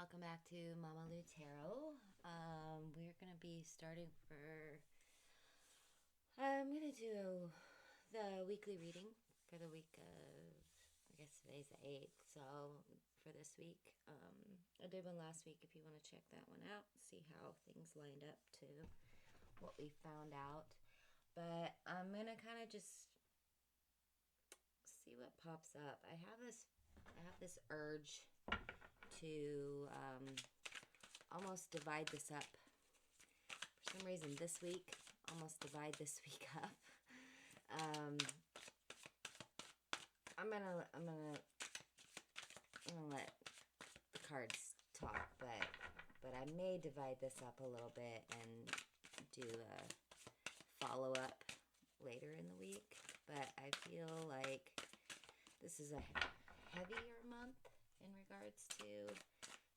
welcome back to Moonology Tarot. We're going to be starting I'm going to do the weekly reading for the week of, I guess today's the 8th, so for this week. I did one last week if you want to check that one out, see how things lined up to what we found out. But I'm going to kind of just see what pops up. I have this urge to almost divide this up. For some reason this week, almost divide this week up. I'm gonna let the cards talk, but I may divide this up a little bit and do a follow-up later in the week. But I feel like this is a heavier month in regards to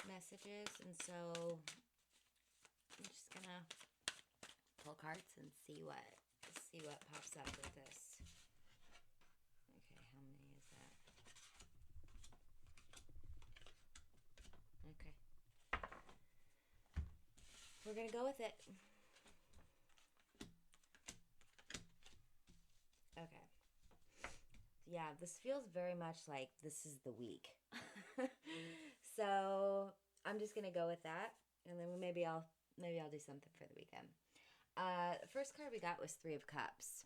messages, and so I'm just gonna pull cards and see what pops up with this. Okay, how many is that? Okay, we're gonna go with it. Okay. Yeah, this feels very much like this is the week. So I'm just gonna go with that, and then maybe I'll do something for the weekend. The first card we got was Three of Cups.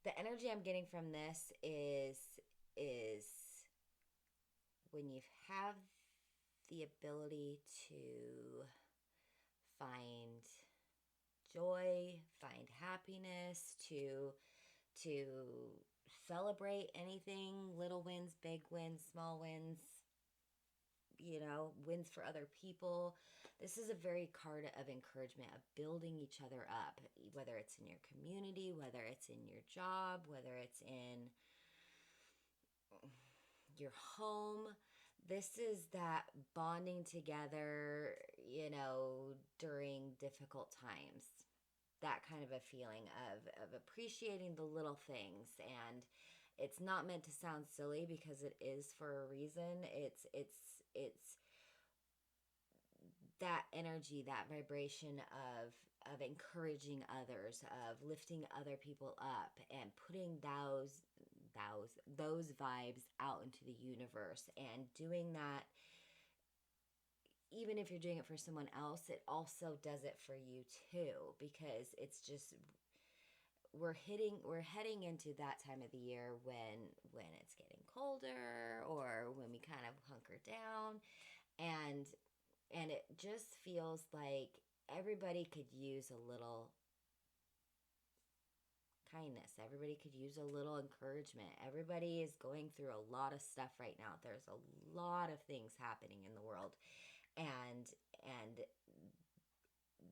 The energy I'm getting from this is when you have the ability to find joy, find happiness, to celebrate anything, little wins, big wins, small wins, wins for other people. This is a very card of encouragement, of building each other up, whether it's in your community, whether it's in your job, whether it's in your home. This is that bonding together, during difficult times. That kind of a feeling of appreciating the little things. And it's not meant to sound silly because it is for a reason. It's that energy, that vibration of encouraging others, of lifting other people up, and putting those vibes out into the universe, and doing that. Even if you're doing it for someone else, it also does it for you too, because it's just we're heading into that time of the year when it's getting colder, or when we kind of hunker down, and it just feels like everybody could use a little kindness. Everybody could use a little encouragement. Everybody is going through a lot of stuff right now. There's a lot of things happening in the world. And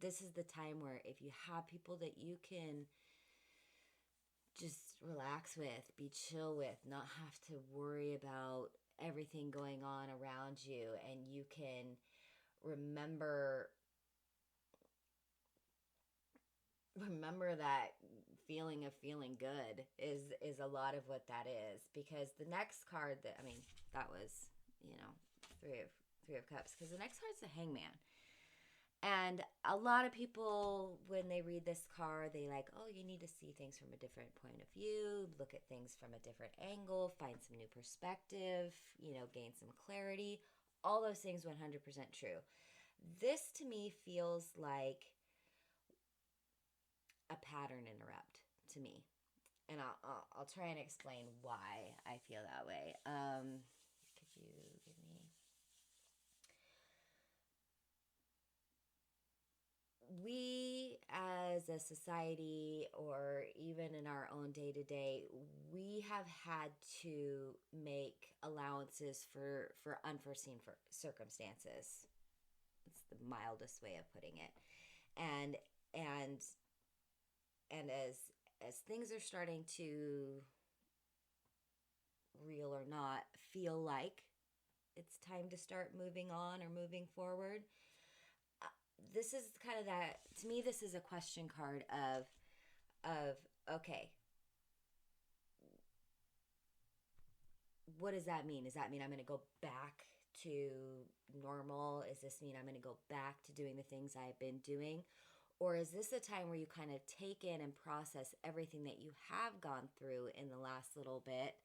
this is the time where if you have people that you can just relax with, be chill with, not have to worry about everything going on around you, and you can remember that feeling of feeling good is a lot of what that is. Because the next card that was, Three of Cups, because the next card's the Hangman. And a lot of people, when they read this card, they like, oh, you need to see things from a different point of view, look at things from a different angle, find some new perspective, gain some clarity. All those things 100% true. This to me feels like a pattern interrupt to me. And I'll try and explain why I feel that way. Could you give me... We as a society, or even in our own day-to-day, we have had to make allowances for unforeseen circumstances. It's the mildest way of putting it. And as things are starting to, real or not, feel like it's time to start moving on or moving forward, this is kind of that, to me, this is a question card of okay, what does that mean? Does that mean I'm going to go back to normal? Does this mean I'm going to go back to doing the things I've been doing? Or is this a time where you kind of take in and process everything that you have gone through in the last little bit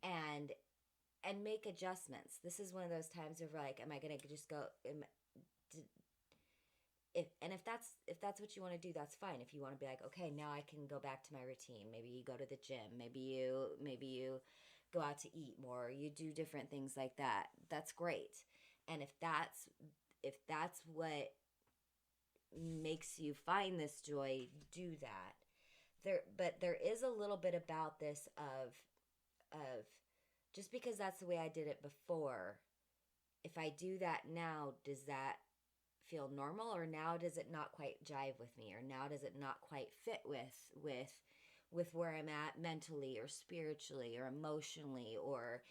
and make adjustments? This is one of those times of like, am I going to just go if that's what you want to do, that's fine. If you want to be like, okay, now I can go back to my routine. Maybe you go to the gym. Maybe you go out to eat more. You do different things like that. That's great. And if that's what makes you find this joy, do that. But there is a little bit about this of just because that's the way I did it before. If I do that now, does that feel normal, or now does it not quite jive with me, or now does it not quite fit with where I'm at mentally or spiritually or emotionally, or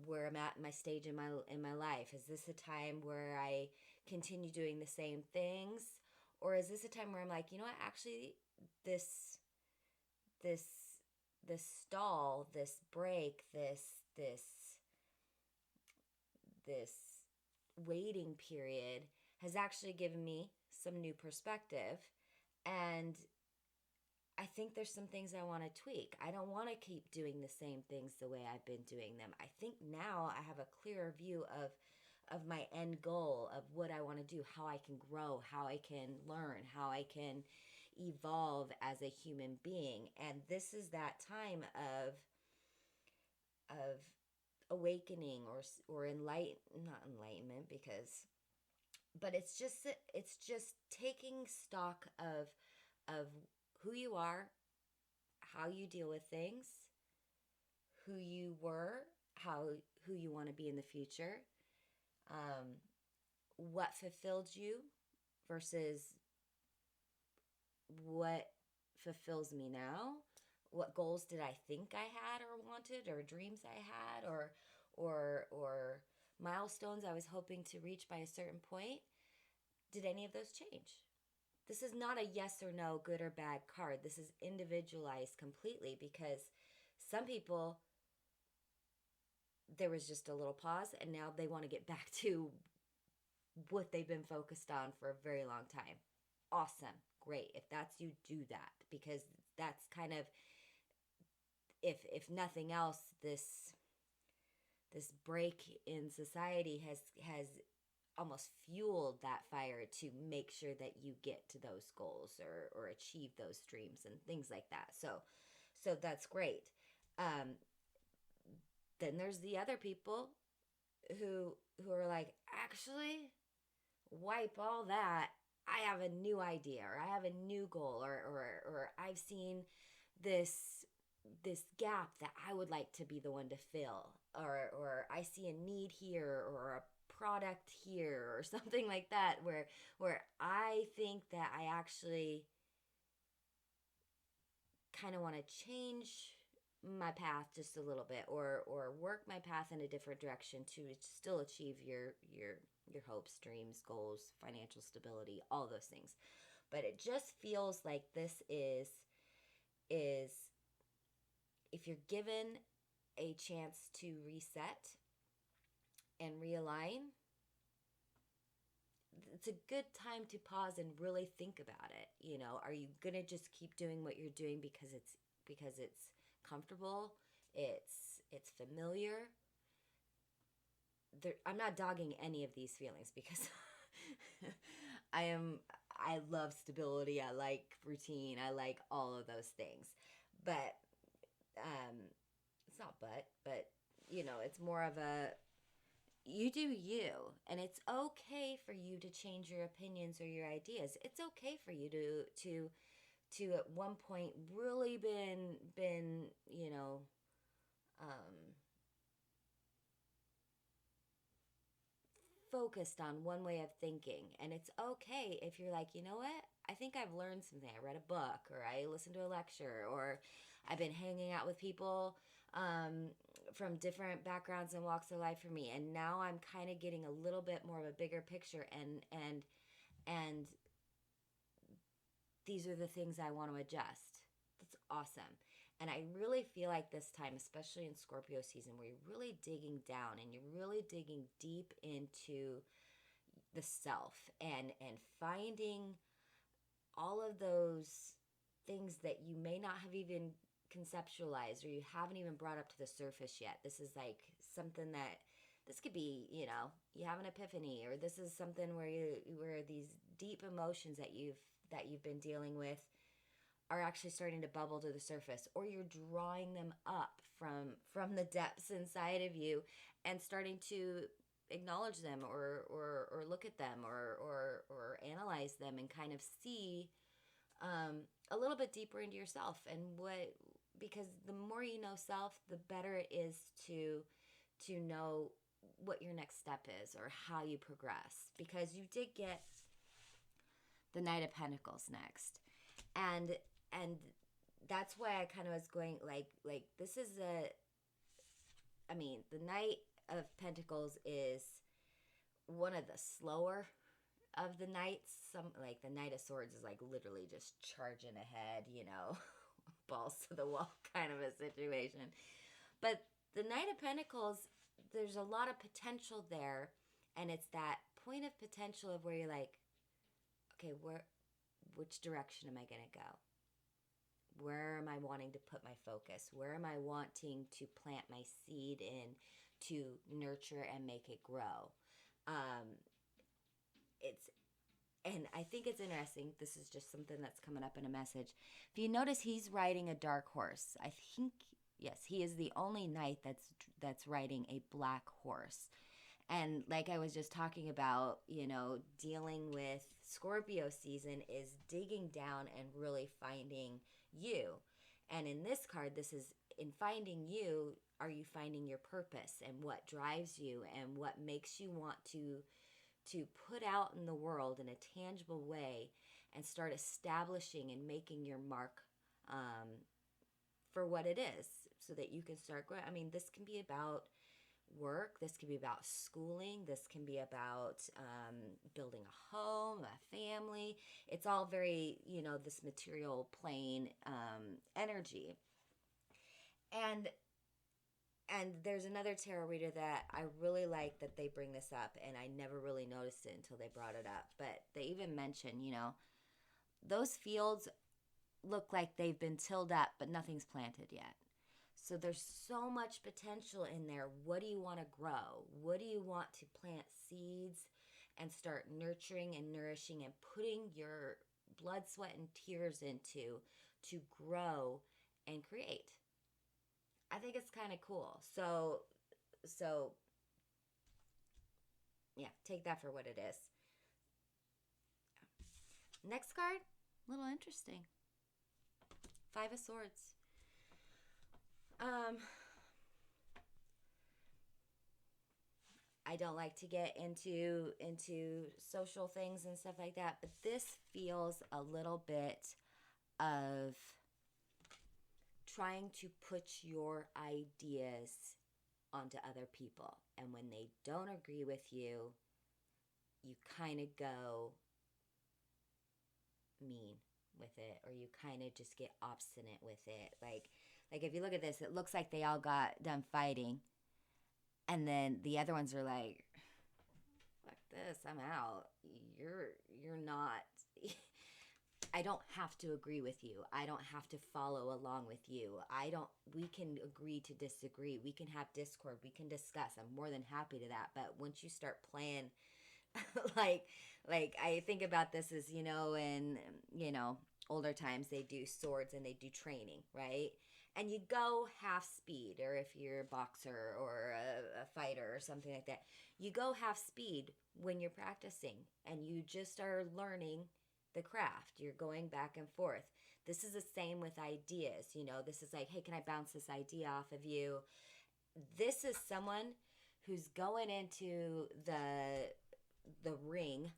where I'm at in my stage in my life? Is this a time where I continue doing the same things, or is this a time where I'm like, you know what, actually this this stall, this break, this waiting period has actually given me some new perspective, and I think there's some things I want to tweak. I don't want to keep doing the same things the way I've been doing them. I think now I have a clearer view of my end goal, of what I want to do, how I can grow, how I can learn, how I can evolve as a human being. And this is that time of awakening or not enlightenment, because but it's just taking stock of who you are, how you deal with things, who you were, who you want to be in the future, what fulfilled you versus what fulfills me now. What goals did I think I had or wanted, or dreams I had, or milestones I was hoping to reach by a certain point? Did any of those change? This is not a yes or no, good or bad card. This is individualized completely, because some people, there was just a little pause and now they want to get back to what they've been focused on for a very long time. Awesome. Great. If that's you, do that, because that's kind of, if nothing else, this break in society has almost fueled that fire to make sure that you get to those goals, or achieve those dreams and things like that. So that's great. Then there's the other people who are like, actually, wipe all that. I have a new idea, or I have a new goal, or I've seen this gap that I would like to be the one to fill, or I see a need here, or a product here, or something like that, where I think that I actually kind of want to change my path just a little bit, or work my path in a different direction to still achieve your hopes, dreams, goals, financial stability, all those things. But it just feels like this is if you're given a chance to reset and realign, it's a good time to pause and really think about it. You know, are you gonna just keep doing what you're doing because it's comfortable, it's familiar? I'm not dogging any of these feelings, because I love stability, I like routine, I like all of those things. But it's not but you know, it's more of a, you do you, and it's okay for you to change your opinions or your ideas. It's okay for you to at one point really been you know, focused on one way of thinking. And it's okay if you're like, you know what, I think I've learned something. I read a book, or I listened to a lecture, or I've been hanging out with people from different backgrounds and walks of life for me, and now I'm kind of getting a little bit more of a bigger picture, and these are the things I want to adjust. That's awesome. And I really feel like this time, especially in Scorpio season, where you're really digging down and you're really digging deep into the self and finding all of those things that you may not have even conceptualized or you haven't even brought up to the surface yet. This is like something that this could be, you know, you have an epiphany, or this is something where these deep emotions that you've been dealing with are actually starting to bubble to the surface, or you're drawing them up from the depths inside of you and starting to acknowledge them or look at them or analyze them and kind of see a little bit deeper into yourself and what, because the more you know self, the better it is to know what your next step is or how you progress, because you did get the Knight of Pentacles next, and that's why I kind of was going like this is I mean, the Knight of Pentacles is one of the slower of the knights. Some, like the Knight of Swords, is like literally just charging ahead, you know, balls to the wall kind of a situation. But the Knight of Pentacles, there's a lot of potential there, and it's that point of potential of where you're like, okay, which direction am I going to go? Where am I wanting to put my focus? Where am I wanting to plant my seed in to nurture and make it grow? And I think it's interesting. This is just something that's coming up in a message. If you notice, he's riding a dark horse. I think, yes, he is the only knight that's riding a black horse. And like I was just talking about, you know, dealing with Scorpio season is digging down and really finding you. And in this card, this is in finding you, are you finding your purpose and what drives you and what makes you want to put out in the world in a tangible way and start establishing and making your mark for what it is, so that you can start growing. I mean, this can be about work, this can be about schooling, this can be about building a home, a family. It's all very, you know, this material plane energy. And there's another tarot reader that I really like that they bring this up, and I never really noticed it until they brought it up. But they even mention, you know, those fields look like they've been tilled up, but nothing's planted yet. So there's so much potential in there. What do you want to grow? What do you want to plant seeds and start nurturing and nourishing and putting your blood, sweat, and tears into to grow and create? I think it's kind of cool. So yeah, take that for what it is. Next card, a little interesting. Five of Swords. I don't like to get into social things and stuff like that, but this feels a little bit of trying to put your ideas onto other people. And when they don't agree with you, you kind of go mean with it, or you kind of just get obstinate with it. Like if you look at this, it looks like they all got done fighting. And then the other ones are like, fuck this, I'm out. You're not... I don't have to agree with you. I don't have to follow along with you. We can agree to disagree. We can have discord. We can discuss. I'm more than happy to that. But once you start playing, like I think about this as, you know, in, you know, older times, they do swords and they do training, right? And you go half speed, or if you're a boxer or a fighter or something like that, you go half speed when you're practicing and you just are learning the craft. You're going back and forth. This is the same with ideas. You know, this is like, hey, can I bounce this idea off of you? This is someone who's going into the ring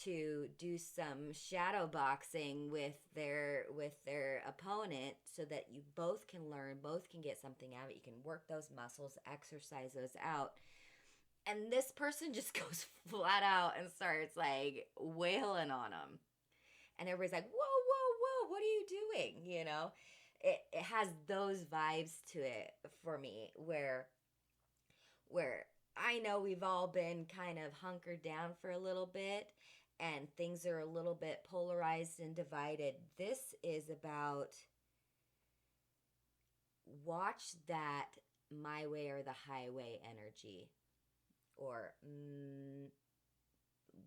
to do some shadow boxing with their opponent, so that you both can learn, both can get something out of it. You can work those muscles, exercise those out. And this person just goes flat out and starts like wailing on them. And everybody's like, whoa, whoa, whoa, what are you doing? You know? it has those vibes to it for me, where I know we've all been kind of hunkered down for a little bit and things are a little bit polarized and divided. This is about watch that my way or the highway energy, or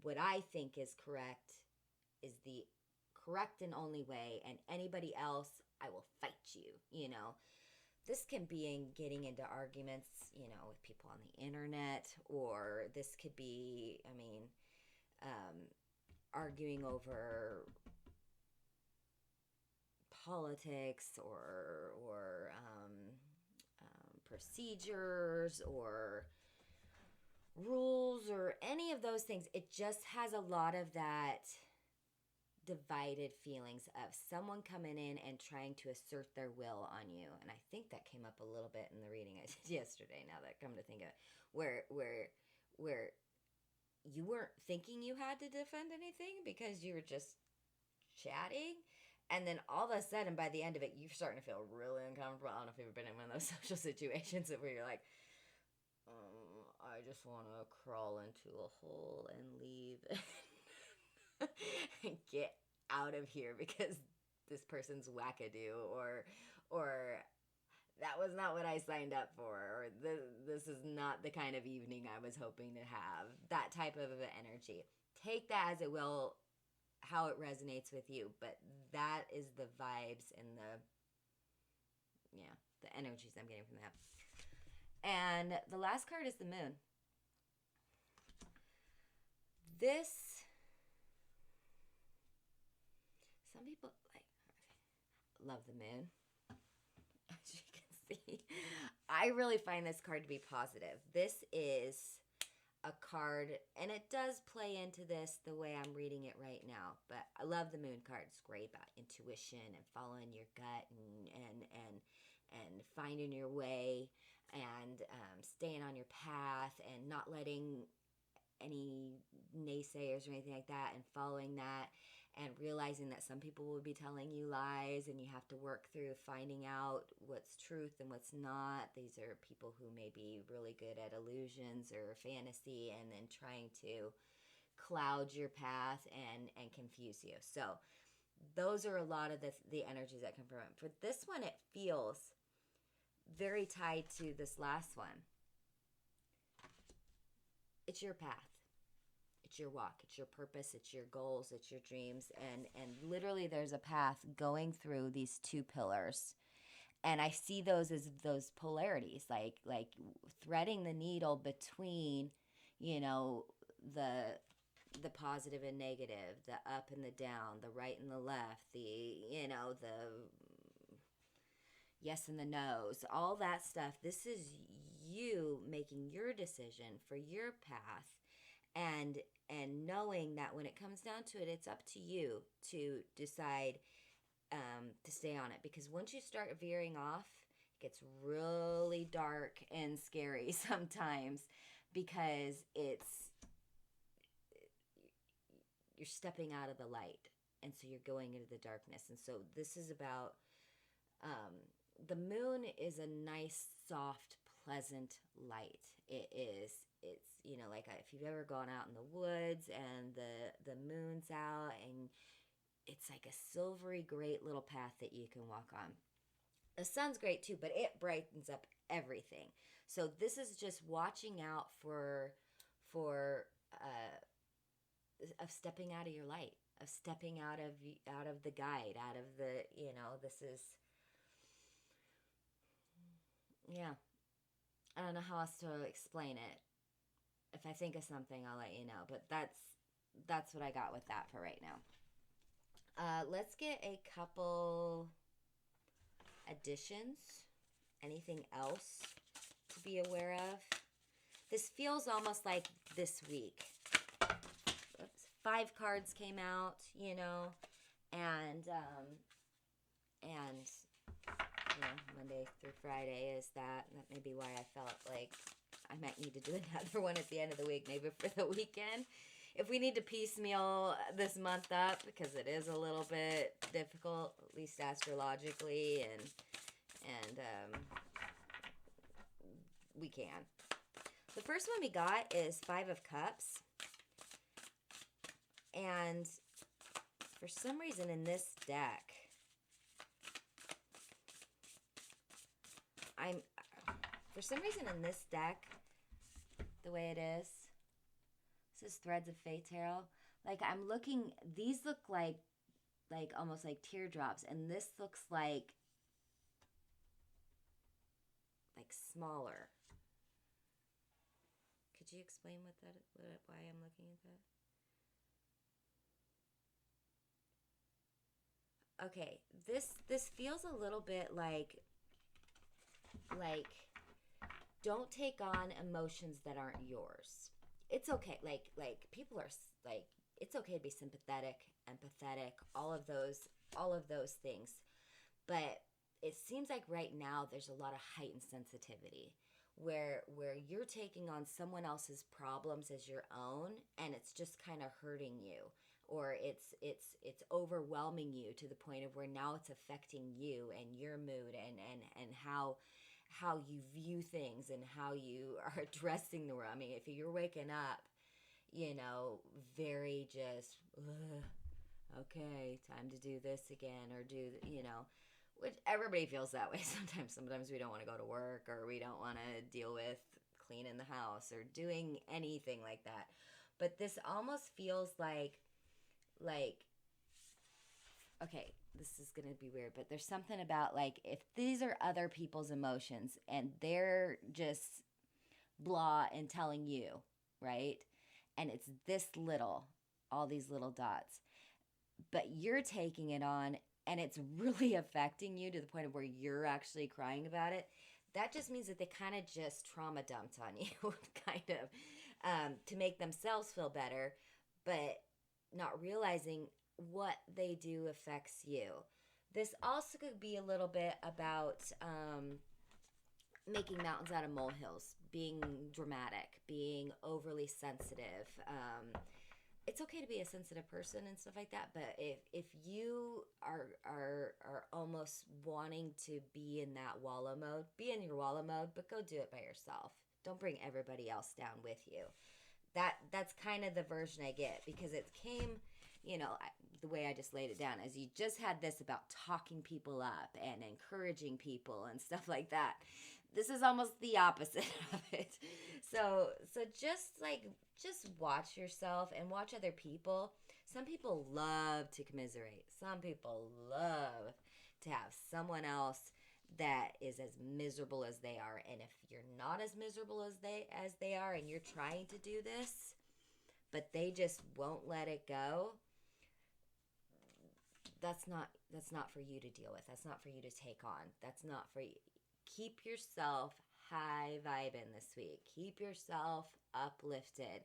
what I think is correct is the correct and only way, and anybody else, I will fight you, you know. This can be in getting into arguments, you know, with people on the internet, or this could be, I mean, arguing over politics or procedures or rules or any of those things. It just has a lot of that divided feelings of someone coming in and trying to assert their will on you. And I think that came up a little bit in the reading I did yesterday, now that I come to think of it, where you weren't thinking you had to defend anything because you were just chatting, and then all of a sudden by the end of it you're starting to feel really uncomfortable. I don't know if you've ever been in one of those social situations where you're like, I just want to crawl into a hole and leave and get out of here because this person's wackadoo, or that was not what I signed up for, or this is not the kind of evening I was hoping to have. That type of energy. Take that as it will, how it resonates with you, but that is the vibes and the energies I'm getting from that. And the last card is the moon. This, some people love the moon, as you can see. I really find this card to be positive. This is a card, and it does play into this the way I'm reading it right now, but I love the moon card. It's great about intuition and following your gut and finding your way, and staying on your path and not letting any naysayers or anything like that, and following that, and realizing that some people will be telling you lies, and you have to work through finding out what's truth and what's not. These are people who may be really good at illusions or fantasy, and then trying to cloud your path and confuse you. So those are a lot of the energies that come from it. For this one, it feels very tied to this last one. It's your path. It's your walk. It's your purpose. It's your goals. It's your dreams. And literally there's a path going through these two pillars. And I see those as those polarities, like threading the needle between, you know, the positive and negative, the up and the down, the right and the left, the, you know, the yes and the no's, all that stuff. This is you making your decision for your path, and knowing that when it comes down to it, it's up to you to decide to stay on it. Because once you start veering off, it gets really dark and scary sometimes, because you're stepping out of the light, and so you're going into the darkness. And so this is about the moon is a nice, soft, pleasant light. It's, you know, like if you've ever gone out in the woods and the moon's out, and it's like a silvery, great little path that you can walk on. The sun's great too, but it brightens up everything. So this is just watching out for of stepping out of your light, of stepping out of the guide, out of the, you know, this is, yeah, I don't know how else to explain it. If I think of something, I'll let you know. But that's what I got with that for right now. Let's get a couple additions. Anything else to be aware of? This feels almost like this week. Oops. 5 cards came out, you know, and you know, Monday through Friday is that. And that may be why I felt like I might need to do another one at the end of the week, maybe for the weekend. if we need to piecemeal this month up, because it is a little bit difficult, at least astrologically, and we can. The first one we got is Five of Cups. And for some reason in this deck, the way it is, this is Threads of Fate Tarot. Like, I'm looking, these look like almost like teardrops, and this looks like smaller. Could you explain why I'm looking at that? Okay, this feels a little bit like don't take on emotions that aren't yours. It's okay. Like people are like, it's okay to be sympathetic, empathetic, all of those things. But it seems like right now there's a lot of heightened sensitivity where you're taking on someone else's problems as your own, and it's just kind of hurting you, or it's overwhelming you to the point of where now it's affecting you and your mood and how you view things and how you are addressing the world. I mean, if you're waking up, very just, okay, time to do this again, or which everybody feels that way sometimes. Sometimes we don't want to go to work, or we don't want to deal with cleaning the house or doing anything like that. But this almost feels like, okay, this is going to be weird, but there's something about, like, if these are other people's emotions and they're just blah and telling you, right? And it's this little, all these little dots, but you're taking it on and it's really affecting you to the point of where you're actually crying about it. That just means that they kind of just trauma dumped on you, kind of, to make themselves feel better, but not realizing what they do affects you. This also could be a little bit about making mountains out of molehills, being dramatic, being overly sensitive. It's okay to be a sensitive person and stuff like that, but if you are almost wanting to be in that wallow mode, be in your wallow mode, but go do it by yourself. Don't bring everybody else down with you. That's kind of the version I get, because it came, the way I just laid it down, is you just had this about talking people up and encouraging people and stuff like that. This is almost the opposite of it. So just watch yourself and watch other people. Some people love to commiserate. Some people love to have someone else that is as miserable as they are. And if you're not as miserable as they are, and you're trying to do this, but they just won't let it go, that's not for you to deal with. That's not for you to take on. That's not for you. Keep yourself high vibing this week. Keep yourself uplifted,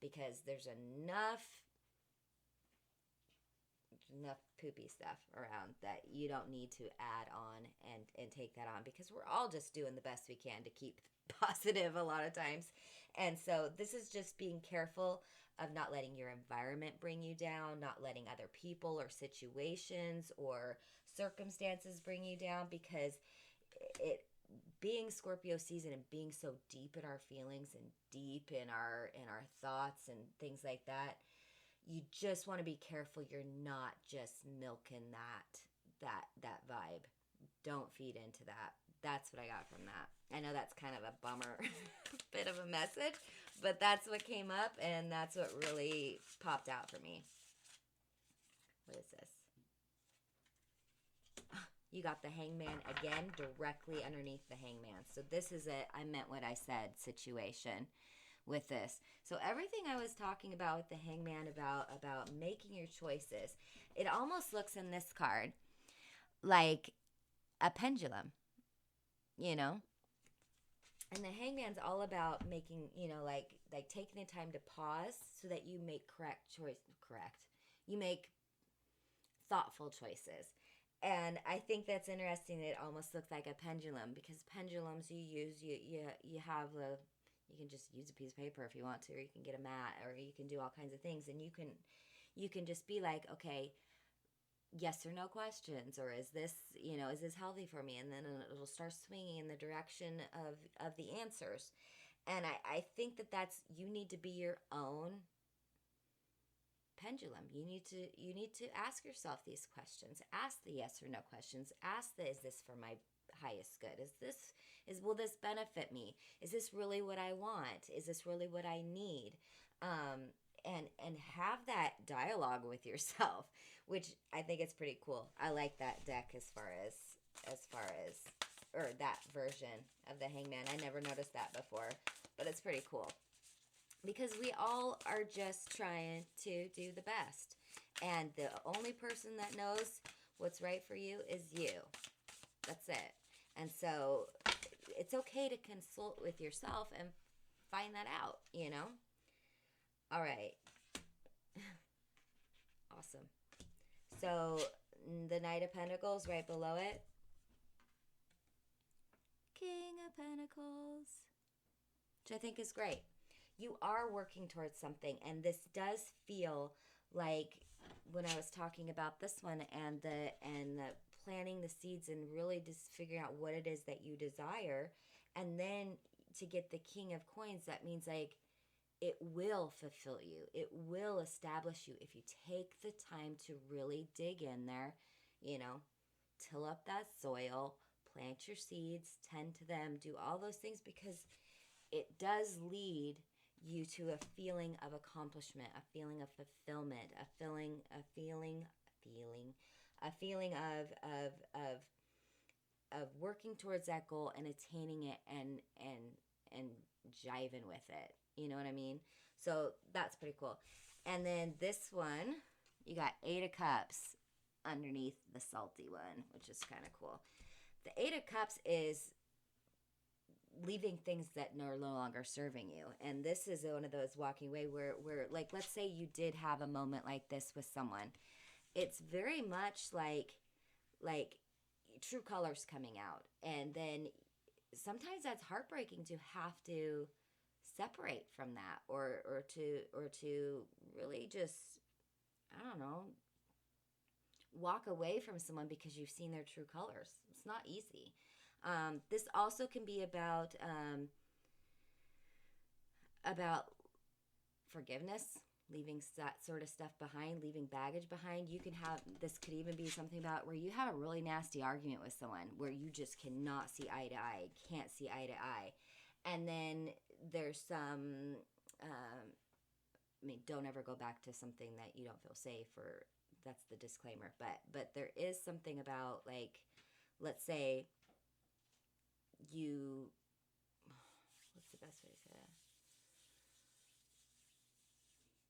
because there's enough poopy stuff around that you don't need to add on and take that on, because we're all just doing the best we can to keep positive a lot of times. And so this is just being careful of not letting your environment bring you down, not letting other people or situations or circumstances bring you down, because it being Scorpio season and being so deep in our feelings and deep in our thoughts and things like that, you just want to be careful you're not just milking that vibe. Don't feed into that. That's what I got from that. I know that's kind of a bummer bit of a message, but that's what came up, and that's what really popped out for me. What is this? You got the Hangman again, directly underneath the Hangman. So this is a I meant what I said situation with this. So everything I was talking about with the Hangman, about making your choices, it almost looks in this card like a pendulum, And the Hangman's all about making, like taking the time to pause so that you make You make thoughtful choices. And I think that's interesting. It almost looks like a pendulum, because pendulums you use, you have You can just use a piece of paper if you want to, or you can get a mat, or you can do all kinds of things. And you can just be like, okay, yes or no questions, or is this, is this healthy for me? And then it'll start swinging in the direction of the answers. And I think you need to be your own pendulum. You need to ask yourself these questions. Ask the yes or no questions. Ask is this for my highest good? Will this benefit me? Is this really what I want? Is this really what I need? And have that dialogue with yourself, which I think is pretty cool. I like that deck as far as or that version of the Hangman. I never noticed that before, but it's pretty cool. Because we all are just trying to do the best. And the only person that knows what's right for you is you. That's it. And so it's okay to consult with yourself and find that out, All right. Awesome. So the Knight of Pentacles right below it. King of Pentacles. Which I think is great. You are working towards something, and this does feel like when I was talking about this one and the planting the seeds and really just figuring out what it is that you desire, and then to get the King of Coins, that means like it will fulfill you. It will establish you if you take the time to really dig in there, till up that soil, plant your seeds, tend to them, do all those things, because it does lead you to a feeling of accomplishment, a feeling of fulfillment, a feeling of working towards that goal and attaining it and jiving with it. You know what I mean? So that's pretty cool. And then this one, you got 8 of Cups underneath the salty one, which is kind of cool. The 8 of Cups is leaving things that are no longer serving you. And this is one of those walking away where like, let's say you did have a moment like this with someone. It's very much like true colors coming out. And then sometimes that's heartbreaking to have to separate from that or to really just, I don't know, walk away from someone because you've seen their true colors. It's not easy. This also can be about forgiveness, leaving that sort of stuff behind, leaving baggage behind. This could even be something about where you have a really nasty argument with someone where you just cannot see eye to eye, can't see eye to eye. And then there's some, don't ever go back to something that you don't feel safe, or that's the disclaimer. But there is something about, like, let's say what's the best way to say that?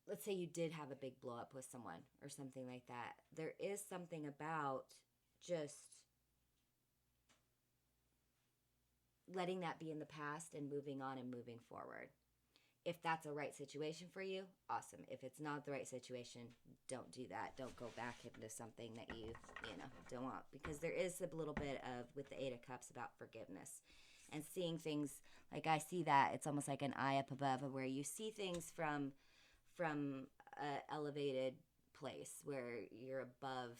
Let's say you did have a big blow up with someone or something like that. There is something about just letting that be in the past and moving on and moving forward. If that's a right situation for you, awesome. If it's not the right situation, don't do that. Don't go back into something that you don't want. Because there is a little bit of, with the 8 of Cups, about forgiveness. And seeing things, like I see that, it's almost like an eye up above, where you see things from an elevated place, where you're above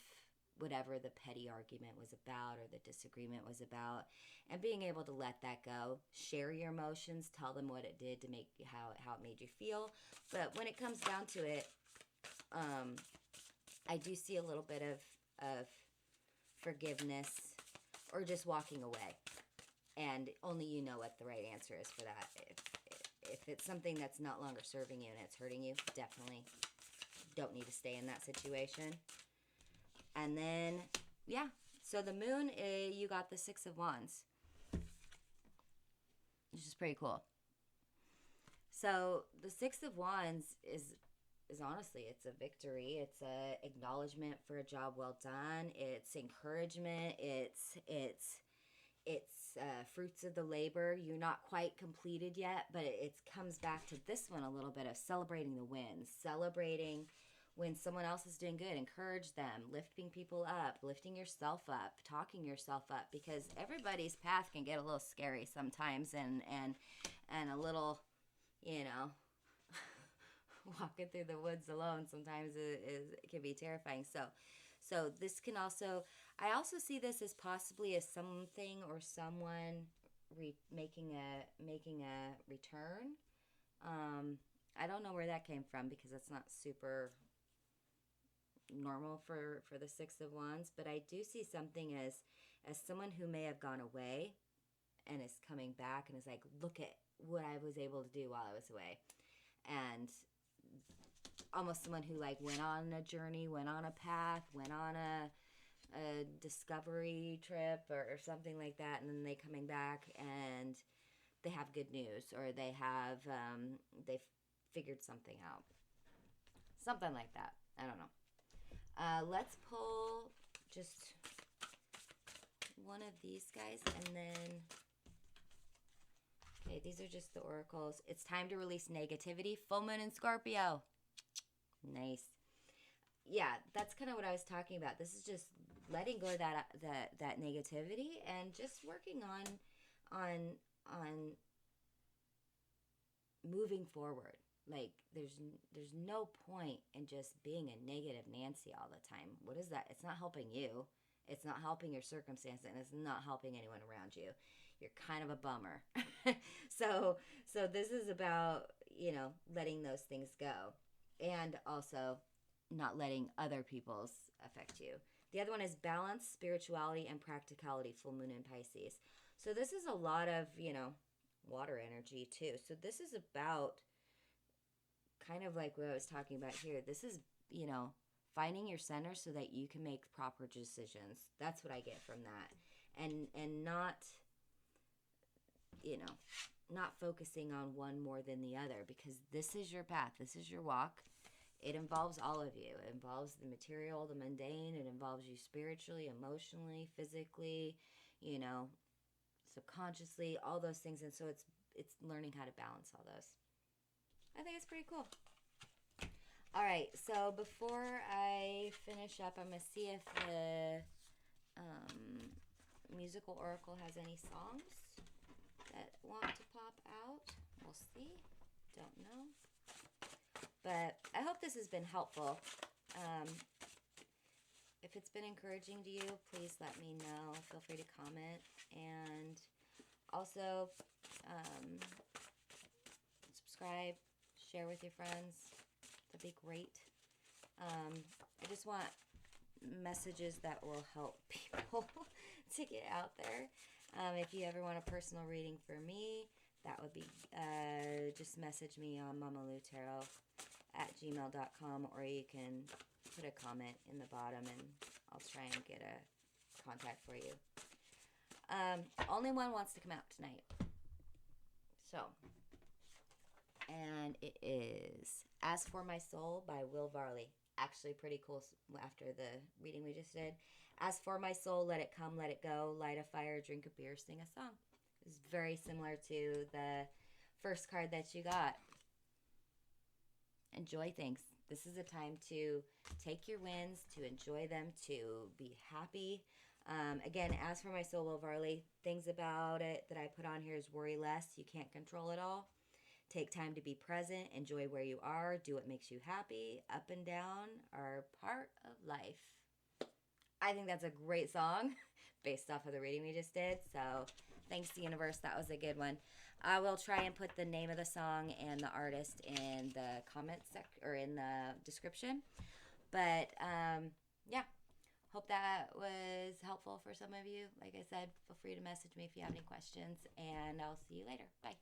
whatever the petty argument was about or the disagreement was about, and being able to let that go, share your emotions, tell them what it did to make how it made you feel. But when it comes down to it, I do see a little bit of forgiveness, or just walking away, and only you know what the right answer is for that. If it's something that's not longer serving you and it's hurting you, definitely don't need to stay in that situation. And then, yeah, so the moon, you got the 6 of Wands, which is pretty cool. So the 6 of Wands is honestly, it's a victory. It's a acknowledgement for a job well done. It's encouragement. It's fruits of the labor. You're not quite completed yet, but it comes back to this one a little bit of celebrating the wins, celebrating when someone else is doing good. Encourage them, lifting people up, lifting yourself up, talking yourself up, because everybody's path can get a little scary sometimes and a little walking through the woods alone sometimes it can be terrifying. So this can also, I also see this as possibly as something or someone making a return. I don't know where that came from because that's not super normal for the Six of Wands, but I do see something as someone who may have gone away and is coming back and is like, look at what I was able to do while I was away. And almost someone who like went on a journey, went on a path, went on a discovery trip or something like that, and then they coming back and they have good news, or they have they've figured something out, something like that. I don't know. Let's pull just one of these guys, and then okay, these are just the oracles. It's time to release negativity. Full moon in Scorpio. Nice. Yeah, that's kind of what I was talking about. This is just letting go of that negativity and just working on moving forward. Like there's no point in just being a negative Nancy all the time. What is that? It's not helping you. It's not helping your circumstance, and it's not helping anyone around you. You're kind of a bummer. so this is about, letting those things go, and also not letting other people's affect you. The other one is balance, spirituality, and practicality, full moon in Pisces. So this is a lot of, water energy too. So this is about kind of like what I was talking about here. This is, finding your center so that you can make proper decisions. That's what I get from that. And not, not focusing on one more than the other, because this is your path. This is your walk. It involves all of you. It involves the material, the mundane. It involves you spiritually, emotionally, physically, subconsciously, all those things. And so it's learning how to balance all those. I think it's pretty cool. All right, so before I finish up, I'm going to see if the musical oracle has any songs that want to pop out. We'll see. Don't know. But I hope this has been helpful. If it's been encouraging to you, please let me know. Feel free to comment. And also, subscribe, share with your friends. That'd be great. I just want messages that will help people to get out there. If you ever want a personal reading for me, that would be, just message me on moonologytarot@gmail.com, or you can put a comment in the bottom and I'll try and get a contact for you. Only one wants to come out tonight. So, and it is As For My Soul by Varley. Actually pretty cool after the reading we just did. As for my soul, let it come, let it go. Light a fire, drink a beer, sing a song. It's very similar to the first card that you got. Enjoy things. This is a time to take your wins, to enjoy them, to be happy. Again, As For My Soul, Varley, things about it that I put on here is worry less. You can't control it all. Take time to be present. Enjoy where you are. Do what makes you happy. Up and down are part of life. I think that's a great song based off of the reading we just did. So thanks to universe. That was a good one. I will try and put the name of the song and the artist in the comments or in the description. But yeah, hope that was helpful for some of you. Like I said, feel free to message me if you have any questions, and I'll see you later. Bye.